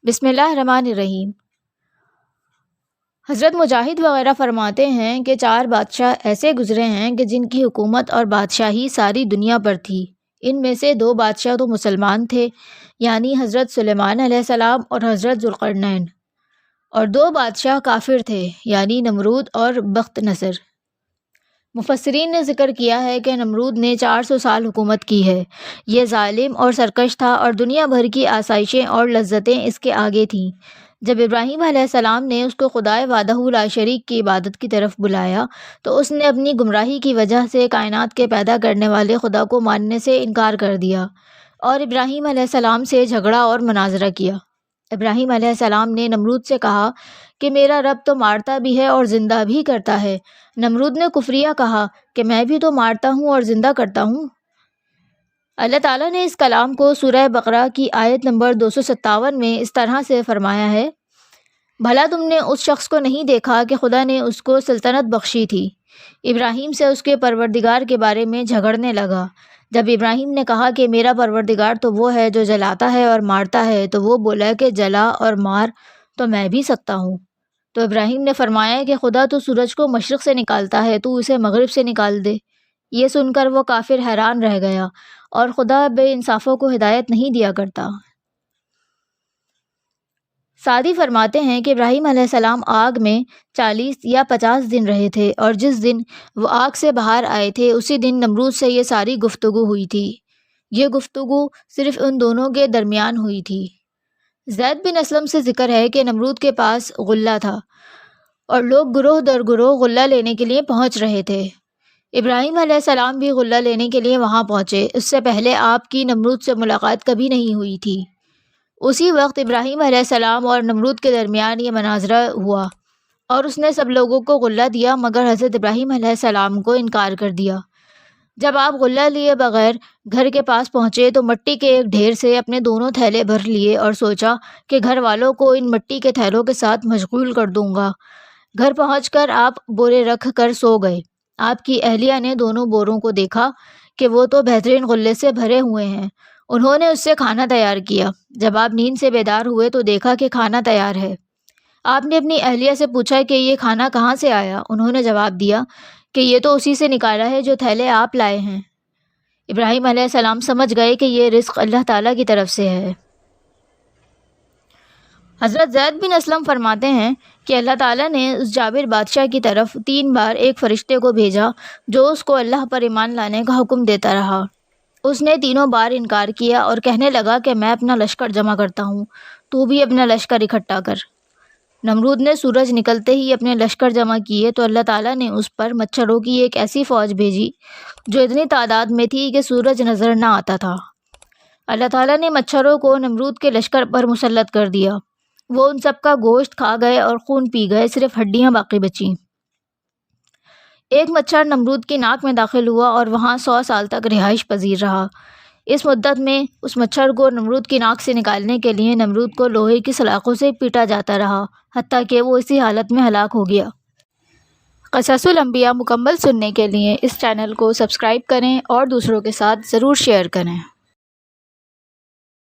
بسم اللہ الرحمن الرحیم۔ حضرت مجاہد وغیرہ فرماتے ہیں کہ 4 بادشاہ ایسے گزرے ہیں کہ جن کی حکومت اور بادشاہی ساری دنیا پر تھی۔ ان میں سے 2 بادشاہ تو مسلمان تھے، یعنی حضرت سلیمان علیہ السلام اور حضرت ذوالقرنین، اور 2 بادشاہ کافر تھے، یعنی نمرود اور بخت نصر۔ مفسرین نے ذکر کیا ہے کہ نمرود نے 400 سال حکومت کی ہے۔ یہ ظالم اور سرکش تھا اور دنیا بھر کی آسائشیں اور لذتیں اس کے آگے تھیں۔ جب ابراہیم علیہ السلام نے اس کو خدائے وحدہ لا شریک کی عبادت کی طرف بلایا تو اس نے اپنی گمراہی کی وجہ سے کائنات کے پیدا کرنے والے خدا کو ماننے سے انکار کر دیا اور ابراہیم علیہ السلام سے جھگڑا اور مناظرہ کیا۔ ابراہیم علیہ السلام نے نمرود سے کہا کہ میرا رب تو مارتا بھی ہے اور زندہ بھی کرتا ہے۔ نمرود نے کفریہ کہا کہ میں بھی تو مارتا ہوں اور زندہ کرتا ہوں۔ اللہ تعالیٰ نے اس کلام کو سورہ بقرہ کی آیت نمبر 257 میں اس طرح سے فرمایا ہے: بھلا تم نے اس شخص کو نہیں دیکھا کہ خدا نے اس کو سلطنت بخشی تھی؟ ابراہیم سے اس کے پروردگار کے بارے میں جھگڑنے لگا۔ جب ابراہیم نے کہا کہ میرا پروردگار تو وہ ہے جو جلاتا ہے اور مارتا ہے، تو وہ بولا کہ جلا اور مار تو میں بھی سکتا ہوں۔ تو ابراہیم نے فرمایا کہ خدا تو سورج کو مشرق سے نکالتا ہے، تو اسے مغرب سے نکال دے۔ یہ سن کر وہ کافر حیران رہ گیا، اور خدا بے انصافوں کو ہدایت نہیں دیا کرتا۔ سعدی فرماتے ہیں کہ ابراہیم علیہ السلام آگ میں 40 یا 50 دن رہے تھے، اور جس دن وہ آگ سے باہر آئے تھے اسی دن نمرود سے یہ ساری گفتگو ہوئی تھی۔ یہ گفتگو صرف ان دونوں کے درمیان ہوئی تھی۔ زید بن اسلم سے ذکر ہے کہ نمرود کے پاس غلہ تھا اور لوگ گروہ در گروہ غلہ لینے کے لیے پہنچ رہے تھے۔ ابراہیم علیہ السلام بھی غلہ لینے کے لیے وہاں پہنچے۔ اس سے پہلے آپ کی نمرود سے ملاقات کبھی نہیں ہوئی تھی۔ اسی وقت ابراہیم علیہ السلام اور نمرود کے درمیان یہ مناظرہ ہوا اور اس نے سب لوگوں کو غلہ دیا مگر حضرت ابراہیم علیہ السلام کو انکار کر دیا۔ جب آپ غلہ لیے بغیر گھر کے پاس پہنچے تو مٹی کے ایک ڈھیر سے اپنے دونوں تھیلے بھر لیے اور سوچا کہ گھر والوں کو ان مٹی کے تھیلوں کے ساتھ مشغول کر دوں گا۔ گھر پہنچ کر آپ بورے رکھ کر سو گئے۔ آپ کی اہلیہ نے دونوں بوروں کو دیکھا کہ وہ تو بہترین غلے سے بھرے ہوئے ہیں۔ انہوں نے اس سے کھانا تیار کیا۔ جب آپ نیند سے بیدار ہوئے تو دیکھا کہ کھانا تیار ہے۔ آپ نے اپنی اہلیہ سے پوچھا کہ یہ کھانا کہاں سے آیا؟ انہوں نے جواب دیا کہ یہ تو اسی سے نکالا ہے جو تھیلے آپ لائے ہیں۔ ابراہیم علیہ السلام سمجھ گئے کہ یہ رزق اللہ تعالیٰ کی طرف سے ہے۔ حضرت زید بن اسلم فرماتے ہیں کہ اللہ تعالیٰ نے اس جابر بادشاہ کی طرف 3 بار ایک فرشتے کو بھیجا جو اس کو اللہ پر ایمان لانے کا حکم دیتا رہا۔ اس نے تینوں بار انکار کیا اور کہنے لگا کہ میں اپنا لشکر جمع کرتا ہوں، تو بھی اپنا لشکر اکٹھا کر۔ نمرود نے سورج نکلتے ہی اپنے لشکر جمع کیے تو اللہ تعالیٰ نے اس پر مچھروں کی ایک ایسی فوج بھیجی جو اتنی تعداد میں تھی کہ سورج نظر نہ آتا تھا۔ اللہ تعالیٰ نے مچھروں کو نمرود کے لشکر پر مسلط کر دیا۔ وہ ان سب کا گوشت کھا گئے اور خون پی گئے، صرف ہڈیاں باقی بچیں۔ ایک مچھر نمرود کی ناک میں داخل ہوا اور وہاں 100 سال تک رہائش پذیر رہا۔ اس مدت میں اس مچھر کو نمرود کی ناک سے نکالنے کے لیے نمرود کو لوہے کی سلاخوں سے پیٹا جاتا رہا، حتیٰ کہ وہ اسی حالت میں ہلاک ہو گیا۔ قصص الانبیاء مکمل سننے کے لیے اس چینل کو سبسکرائب کریں اور دوسروں کے ساتھ ضرور شیئر کریں۔